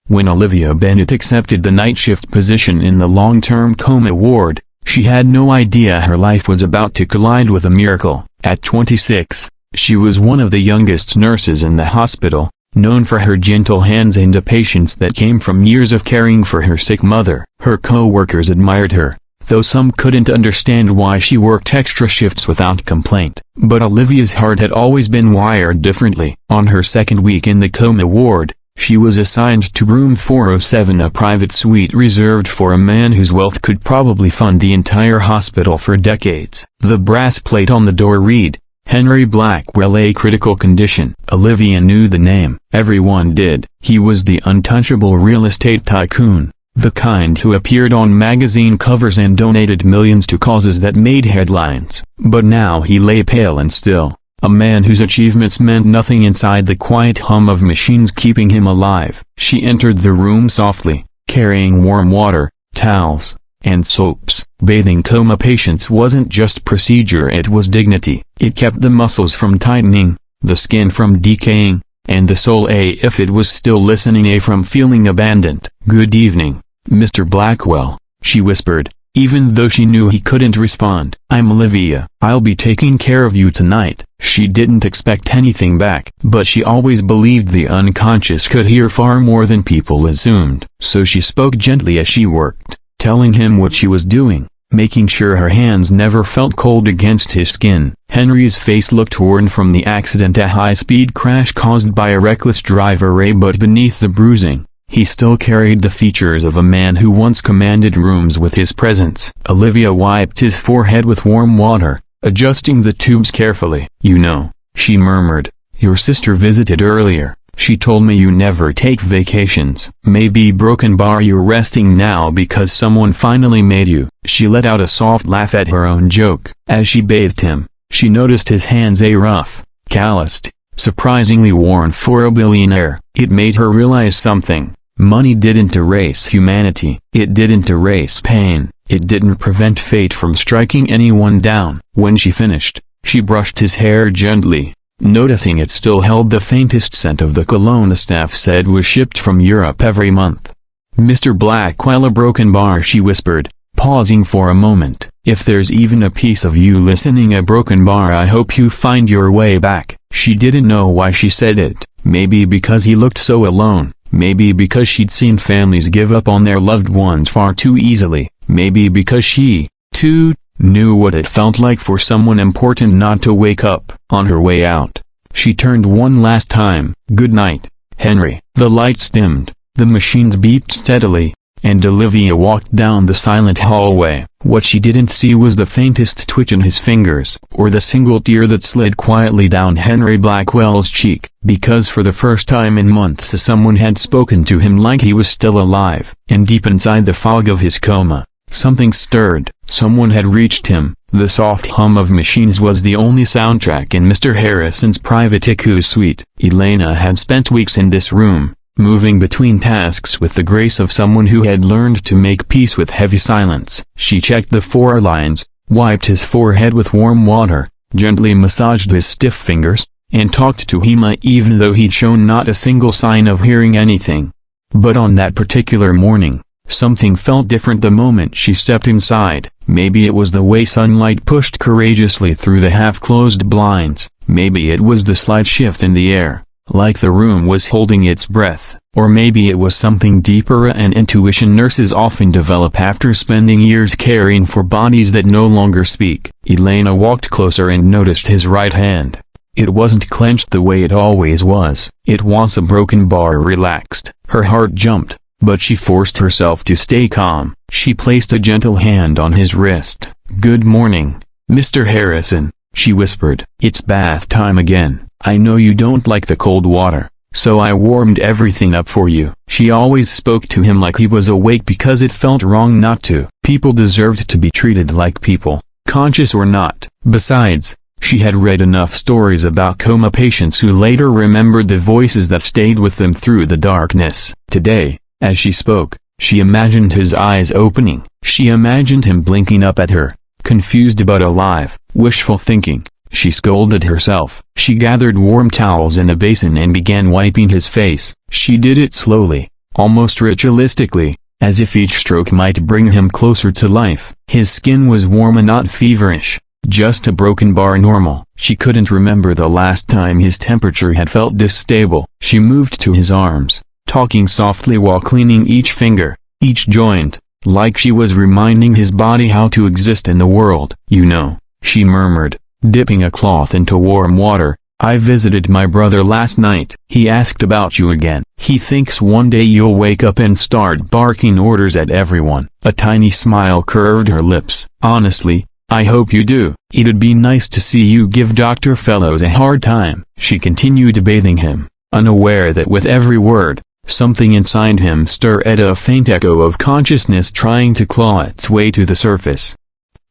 When Olivia Bennett accepted the night shift position in the long-term coma ward, she had no idea her life was about to collide with a miracle. At 26, she was one of the youngest nurses in the hospital, known for her gentle hands and a patience that came from years of caring for her sick mother. Her co-workers admired her, though some couldn't understand why she worked extra shifts without complaint. But Olivia's heart had always been wired differently. On her second week in the coma ward, she was assigned to room 407, a private suite reserved for a man whose wealth could probably fund the entire hospital for decades. The brass plate on the door read, "Henry Blackwell, a critical condition." Olivia knew the name. Everyone did. He was the untouchable real estate tycoon, the kind who appeared on magazine covers and donated millions to causes that made headlines. But now he lay pale and still, a man whose achievements meant nothing inside the quiet hum of machines keeping him alive. She entered the room softly, carrying warm water, towels, and soaps. Bathing coma patients wasn't just procedure, it was dignity. It kept the muscles from tightening, the skin from decaying, and the soul, if it was still listening, from feeling abandoned. "Good evening, Mr. Blackwell," she whispered, even though she knew he couldn't respond. "I'm Olivia. I'll be taking care of you tonight." She didn't expect anything back, but she always believed the unconscious could hear far more than people assumed. So she spoke gently as she worked, telling him what she was doing, making sure her hands never felt cold against his skin. Henry's face looked worn from the accident, a high-speed crash caused by a reckless driver, but beneath the bruising, he still carried the features of a man who once commanded rooms with his presence. Olivia wiped his forehead with warm water, adjusting the tubes carefully. "You know," she murmured, "your sister visited earlier. She told me you never take vacations. Maybe broken bar, you're resting now because someone finally made you." She let out a soft laugh at her own joke. As she bathed him, she noticed his hands, rough, calloused, surprisingly worn for a billionaire. It made her realize something. Money didn't erase humanity. It didn't erase pain. It didn't prevent fate from striking anyone down. When she finished, she brushed his hair gently, noticing it still held the faintest scent of the cologne the staff said was shipped from Europe every month. "Mr. Blackwell, a broken bar," she whispered, pausing for a moment. "If there's even a piece of you listening, a broken bar, I hope you find your way back." She didn't know why she said it. Maybe because he looked so alone. Maybe because she'd seen families give up on their loved ones far too easily. Maybe because she, too, knew what it felt like for someone important not to wake up. On her way out, she turned one last time. "Good night, Henry." The lights dimmed, the machines beeped steadily, and Olivia walked down the silent hallway. What she didn't see was the faintest twitch in his fingers, or the single tear that slid quietly down Henry Blackwell's cheek, because for the first time in months someone had spoken to him like he was still alive. And deep inside the fog of his coma, something stirred. Someone had reached him. The soft hum of machines was the only soundtrack in Mr. Harrison's private IQ suite. Elena had spent weeks in this room, moving between tasks with the grace of someone who had learned to make peace with heavy silence. She checked the 4 lines, wiped his forehead with warm water, gently massaged his stiff fingers, and talked to him even though he'd shown not a single sign of hearing anything. But on that particular morning, something felt different the moment she stepped inside. Maybe it was the way sunlight pushed courageously through the half-closed blinds. Maybe it was the slight shift in the air, like the room was holding its breath. Or maybe it was something deeper, an intuition nurses often develop after spending years caring for bodies that no longer speak. Elena walked closer and noticed his right hand. It wasn't clenched the way it always was. It was a broken bar, relaxed. Her heart jumped, but she forced herself to stay calm. She placed a gentle hand on his wrist. "Good morning, Mr. Harrison," she whispered. "It's bath time again. I know you don't like the cold water, so I warmed everything up for you." She always spoke to him like he was awake because it felt wrong not to. People deserved to be treated like people, conscious or not. Besides, she had read enough stories about coma patients who later remembered the voices that stayed with them through the darkness. Today, as she spoke, she imagined his eyes opening. She imagined him blinking up at her, confused but alive. Wishful thinking. She scolded herself. She gathered warm towels in a basin and began wiping his face. She did it slowly, almost ritualistically, as if each stroke might bring him closer to life. His skin was warm and not feverish, just a broken bar normal. She couldn't remember the last time his temperature had felt this stable. She moved to his arms, talking softly while cleaning each finger, each joint, like she was reminding his body how to exist in the world. "You know," she murmured, dipping a cloth into warm water, "I visited my brother last night. He asked about you again. He thinks one day you'll wake up and start barking orders at everyone." A tiny smile curved her lips. "Honestly, I hope you do. It'd be nice to see you give Dr. Fellows a hard time." She continued bathing him, unaware that with every word, something inside him stirred at a faint echo of consciousness trying to claw its way to the surface.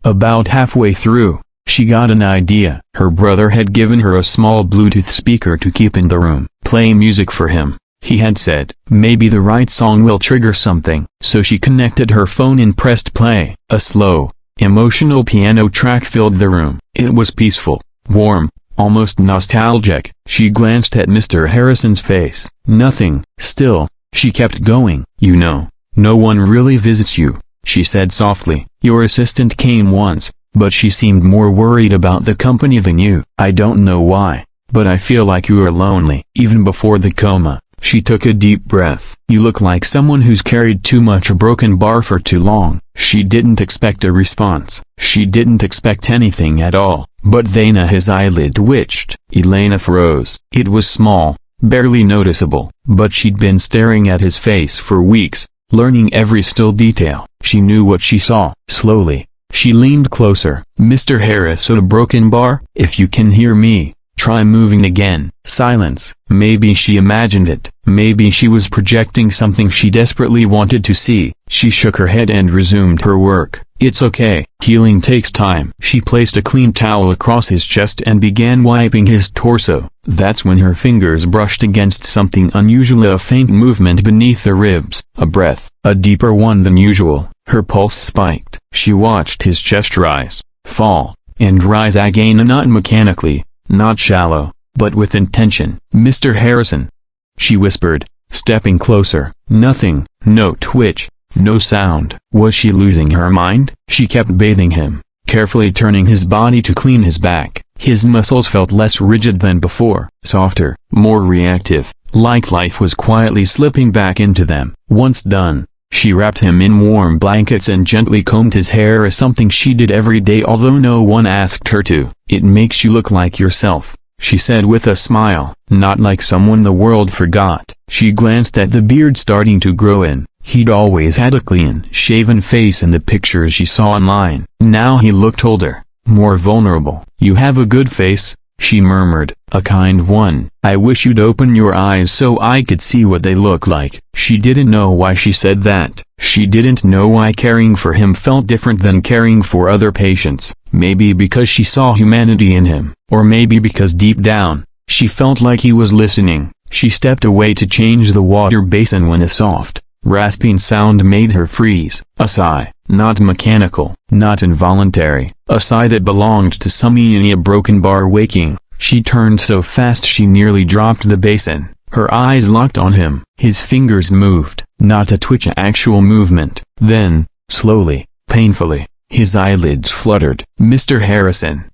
About halfway through, she got an idea. Her brother had given her a small Bluetooth speaker to keep in the room. "Play music for him," he had said. "Maybe the right song will trigger something." So she connected her phone and pressed play. A slow, emotional piano track filled the room. It was peaceful, warm, almost nostalgic. She glanced at Mr. Harrison's face. "Nothing." Still, she kept going. "You know, no one really visits you," she said softly. "Your assistant came once, but she seemed more worried about the company than you. I don't know why, but I feel like you are lonely." Even before the coma, she took a deep breath. "You look like someone who's carried too much a broken bar for too long." She didn't expect a response. She didn't expect anything at all. But then his eyelid twitched. Elena froze. It was small, barely noticeable, but she'd been staring at his face for weeks, learning every still detail. She knew what she saw. Slowly, she leaned closer. "Mr. Harris, a broken bar? If you can hear me, try moving again." Silence. Maybe she imagined it. Maybe she was projecting something she desperately wanted to see. She shook her head and resumed her work. "It's okay. Healing takes time." She placed a clean towel across his chest and began wiping his torso. That's when her fingers brushed against something unusual, a faint movement beneath the ribs. A breath, a deeper one than usual. Her pulse spiked. She watched his chest rise, fall, and rise again, not mechanically, not shallow, but with intention. "Mr. Harrison," she whispered, stepping closer. Nothing, no twitch, no sound. Was she losing her mind? She kept bathing him, carefully turning his body to clean his back. His muscles felt less rigid than before, softer, more reactive, like life was quietly slipping back into them. Once done, she wrapped him in warm blankets and gently combed his hair, as something she did every day although no one asked her to. "It makes you look like yourself," she said with a smile. "Not like someone the world forgot." She glanced at the beard starting to grow in. He'd always had a clean, shaven face in the pictures she saw online. Now he looked older, more vulnerable. "You have a good face," she murmured, "a kind one. I wish you'd open your eyes so I could see what they look like." She didn't know why she said that. She didn't know why caring for him felt different than caring for other patients. Maybe because she saw humanity in him, or maybe because deep down, she felt like he was listening. She stepped away to change the water basin when a soft, rasping sound made her freeze. A sigh, not mechanical, not involuntary, a sigh that belonged to someone in a broken bar waking. She turned so fast she nearly dropped the basin. Her eyes locked on him. His fingers moved, not a twitch, actual movement. Then, slowly, painfully, his eyelids fluttered. "Mr. Harrison,"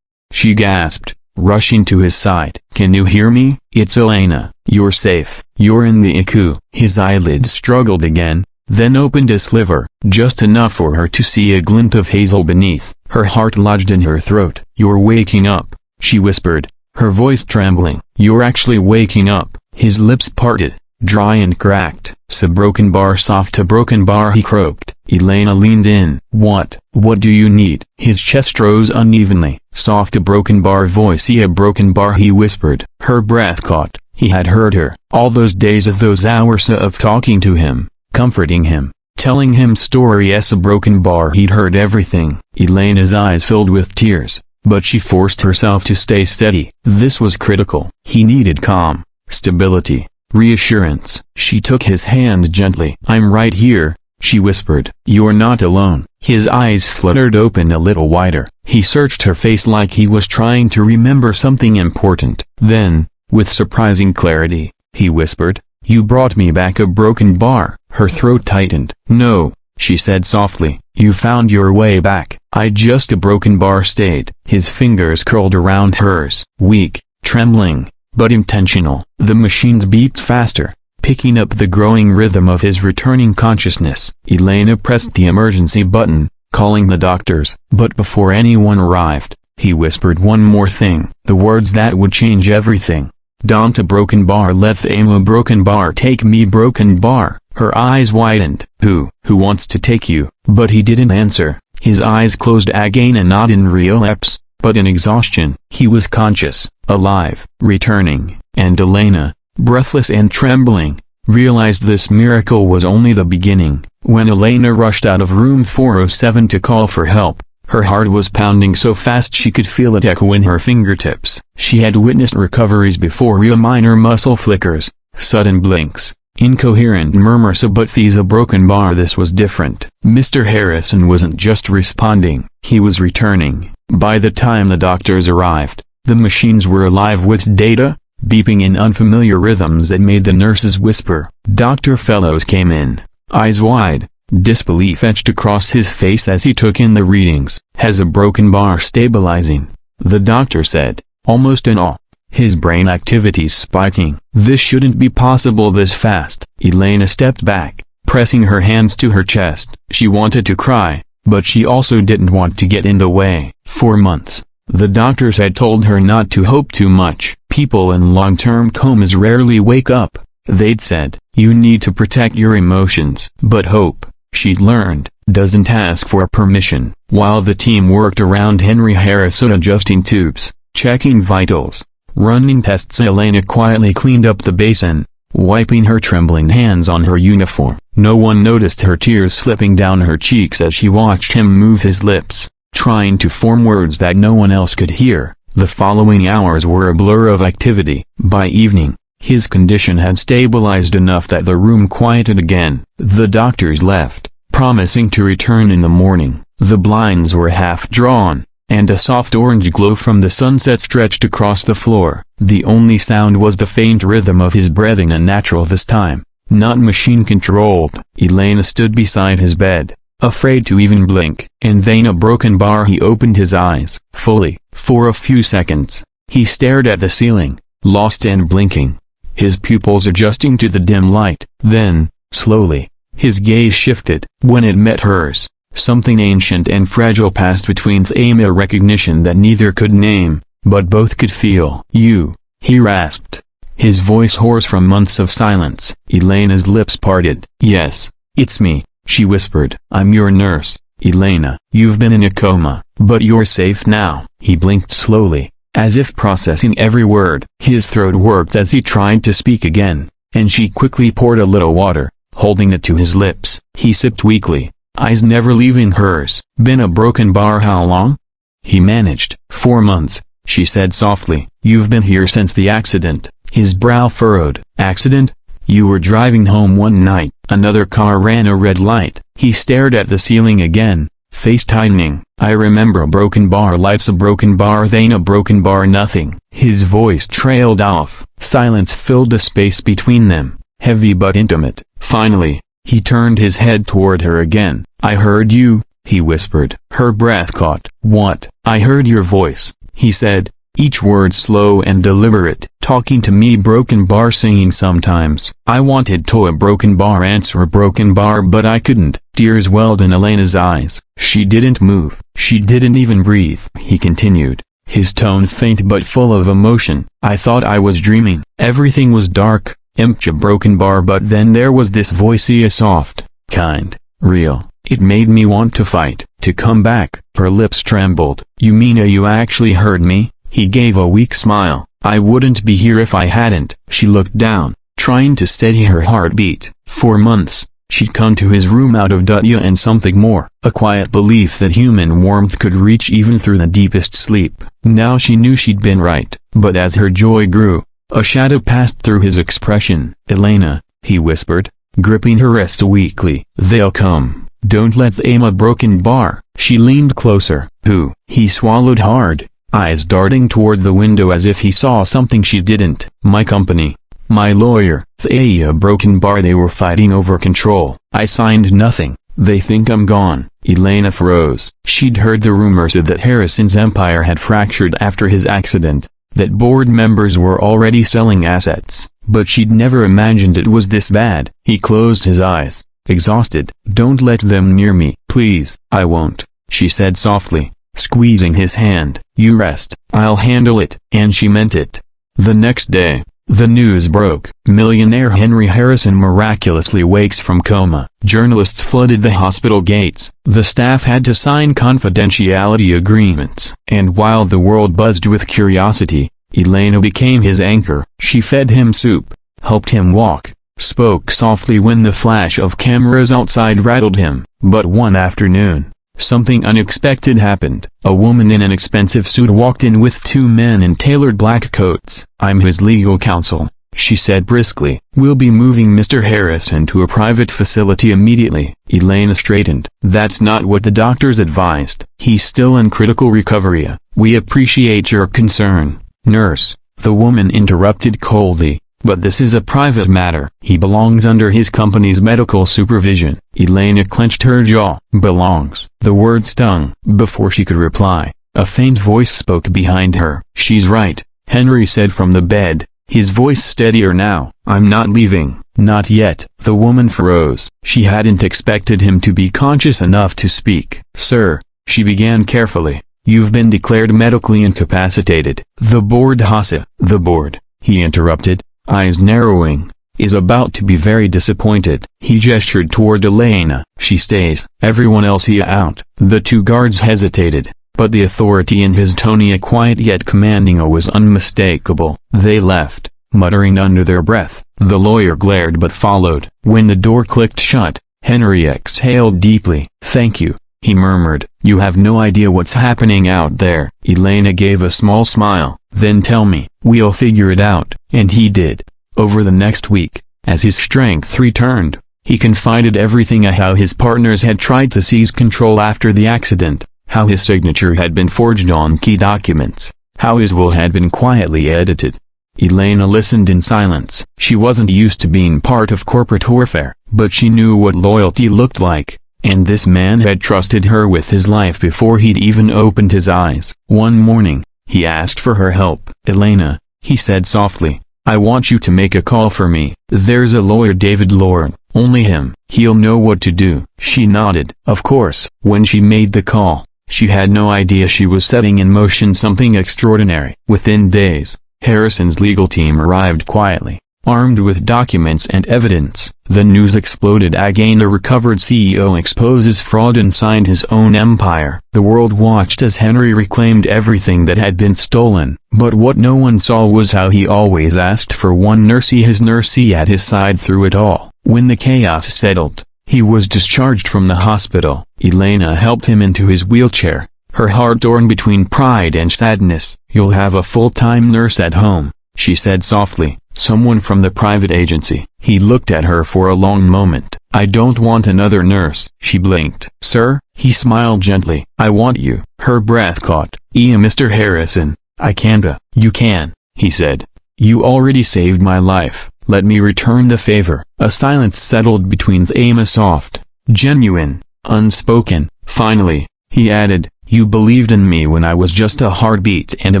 she gasped, rushing to his side. "Can you hear me? It's Elena. You're safe. You're in the ICU." His eyelids struggled again, then opened a sliver, just enough for her to see a glint of hazel beneath. Her heart lodged in her throat. "You're waking up," she whispered, her voice trembling. "You're actually waking up." His lips parted, dry and cracked. "So broken bar, soft to broken bar," he croaked. Elena leaned in. What do you need?" His chest rose unevenly. "Soft to broken bar voice, a broken bar," he whispered. Her breath caught. He had heard her. All those days, of those hours of talking to him, comforting him, telling him stories, a broken bar. He'd heard everything. Elena's eyes filled with tears, but she forced herself to stay steady. This was critical. He needed calm, stability, reassurance. She took his hand gently. "I'm right here," she whispered. "You're not alone." His eyes fluttered open a little wider. He searched her face like he was trying to remember something important. Then, with surprising clarity, he whispered, You brought me back a broken bar. Her throat tightened. No, she said softly, you found your way back. I just a broken bar stayed. His fingers curled around hers. Weak, trembling, but intentional. The machines beeped faster, picking up the growing rhythm of his returning consciousness. Elena pressed the emergency button, calling the doctors. But before anyone arrived, he whispered one more thing. The words that would change everything. Don't a broken bar let a broken bar take me broken bar. Her eyes widened. Who wants to take you? But he didn't answer. His eyes closed again, and not in relapse, but in exhaustion. He was conscious, alive, returning, and Elena, breathless and trembling, realized this miracle was only the beginning. When Elena rushed out of room 407 to call for help, her heart was pounding so fast she could feel it echo in her fingertips. She had witnessed recoveries before, real minor muscle flickers, sudden blinks, incoherent murmurs, but these a broken bar. This was different. Mr. Harrison wasn't just responding, he was returning. By the time the doctors arrived, the machines were alive with data, beeping in unfamiliar rhythms that made the nurses whisper. Dr. Fellows came in, eyes wide, disbelief etched across his face as he took in the readings. Has a broken bar stabilizing, the doctor said, almost in awe, his brain activities spiking. This shouldn't be possible this fast. Elena stepped back, pressing her hands to her chest. She wanted to cry, but she also didn't want to get in the way. For months, the doctors had told her not to hope too much. People in long-term comas rarely wake up, they'd said. You need to protect your emotions. But hope, she'd learned, doesn't ask for permission. While the team worked around Henry Harrison adjusting tubes, checking vitals, running tests, Elena quietly cleaned up the basin, wiping her trembling hands on her uniform. No one noticed her tears slipping down her cheeks as she watched him move his lips, trying to form words that no one else could hear. The following hours were a blur of activity. By evening, his condition had stabilized enough that the room quieted again. The doctors left, promising to return in the morning. The blinds were half drawn, and a soft orange glow from the sunset stretched across the floor. The only sound was the faint rhythm of his breathing, unnatural this time, not machine-controlled. Elena stood beside his bed, afraid to even blink. And then a broken bar. He opened his eyes, fully. For a few seconds, he stared at the ceiling, lost and blinking, his pupils adjusting to the dim light. Then, slowly, his gaze shifted. When it met hers, something ancient and fragile passed between them, a recognition that neither could name, but both could feel. You, he rasped, his voice hoarse from months of silence. Elena's lips parted. Yes, it's me, she whispered. I'm your nurse, Elena. You've been in a coma, but you're safe now. He blinked slowly, as if processing every word. His throat worked as he tried to speak again, and she quickly poured a little water, holding it to his lips. He sipped weakly, eyes never leaving hers. Been a broken bar how long? He managed. 4 months, she said softly. You've been here since the accident. His brow furrowed. Accident? You were driving home one night. Another car ran a red light. He stared at the ceiling again, face tightening. I remember a broken bar. Lights, a broken bar, then a broken bar, nothing. His voice trailed off. Silence filled the space between them, heavy but intimate. Finally, he turned his head toward her again. I heard you, he whispered. Her breath caught. What? I heard your voice, he said, each word slow and deliberate. Talking to me, broken bar, singing sometimes. I wanted to a broken bar, answer a broken bar, but I couldn't. Tears welled in Elena's eyes. She didn't move. She didn't even breathe. He continued, his tone faint but full of emotion. I thought I was dreaming. Everything was dark, empty, a broken bar, but then there was this voice, soft, kind, real. It made me want to fight, to come back. Her lips trembled. You mean you actually heard me? He gave a weak smile. I wouldn't be here if I hadn't. She looked down, trying to steady her heartbeat. For months, she'd come to his room out of duty and something more, a quiet belief that human warmth could reach even through the deepest sleep. Now she knew she'd been right, but as her joy grew, a shadow passed through his expression. Elena, he whispered, gripping her wrist weakly. They'll come. Don't let them a broken bar. She leaned closer. Who? He swallowed hard, eyes darting toward the window as if he saw something she didn't. My company. My lawyer, a broken bar. They were fighting over control. I signed nothing. They think I'm gone. Elena froze. She'd heard the rumors that Harrison's empire had fractured after his accident, that board members were already selling assets, but she'd never imagined it was this bad. He closed his eyes, exhausted. Don't let them near me, please. I won't, she said softly, squeezing his hand. You rest, I'll handle it. And she meant it. The next day, the news broke. Millionaire Henry Harrison miraculously wakes from coma. Journalists flooded the hospital gates. The staff had to sign confidentiality agreements. And while the world buzzed with curiosity, Elena became his anchor. She fed him soup, helped him walk, spoke softly when the flash of cameras outside rattled him. But one afternoon, something unexpected happened. A woman in an expensive suit walked in with two men in tailored black coats. I'm his legal counsel, she said briskly. We'll be moving Mr. Harrison to a private facility immediately. Elena straightened. That's not what the doctors advised. He's still in critical recovery. We appreciate your concern, nurse, the woman interrupted coldly. But this is a private matter. He belongs under his company's medical supervision. Elena clenched her jaw. Belongs. The word stung. Before she could reply, a faint voice spoke behind her. She's right, Henry said from the bed, his voice steadier now. I'm not leaving. Not yet. The woman froze. She hadn't expected him to be conscious enough to speak. Sir, she began carefully, you've been declared medically incapacitated. The board The board, he interrupted, eyes narrowing, is about to be very disappointed. He gestured toward Elena. She stays. Everyone else out. The two guards hesitated, but the authority in his tone, quiet yet commanding, was unmistakable. They left, muttering under their breath. The lawyer glared but followed. When the door clicked shut, Henry exhaled deeply. Thank you, he murmured. You have no idea what's happening out there. Elena gave a small smile. Then tell me. We'll figure it out. And he did. Over the next week, as his strength returned, he confided everything: how his partners had tried to seize control after the accident, how his signature had been forged on key documents, how his will had been quietly edited. Elena listened in silence. She wasn't used to being part of corporate warfare, but she knew what loyalty looked like, and this man had trusted her with his life before he'd even opened his eyes. One morning, he asked for her help. Elena, he said softly, I want you to make a call for me. There's a lawyer, David Lord, only him. He'll know what to do. She nodded. Of course. When she made the call, she had no idea she was setting in motion something extraordinary. Within days, Harrison's legal team arrived quietly, armed with documents and evidence. The news exploded. Again, a recovered CEO exposes fraud inside his own empire. The world watched as Henry reclaimed everything that had been stolen. But what no one saw was how he always asked for one nursey, his nursey, at his side through it all. When the chaos settled, he was discharged from the hospital. Elena helped him into his wheelchair, her heart torn between pride and sadness. You'll have a full-time nurse at home, she said softly. Someone from the private agency. He looked at her for a long moment. I don't want another nurse. She blinked. Sir, he smiled gently. I want you. Her breath caught. Mr. Harrison, I can't. You can, he said. You already saved my life. Let me return the favor. A silence settled between them, soft, genuine, unspoken. Finally, he added, you believed in me when I was just a heartbeat and a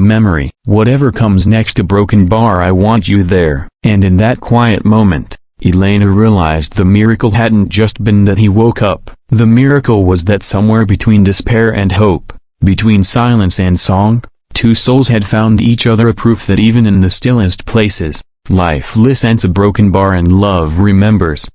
memory. Whatever comes next, a broken bar, I want you there. And in that quiet moment, Elena realized the miracle hadn't just been that he woke up. The miracle was that somewhere between despair and hope, between silence and song, two souls had found each other, a proof that even in the stillest places, life listens, a broken bar, and love remembers.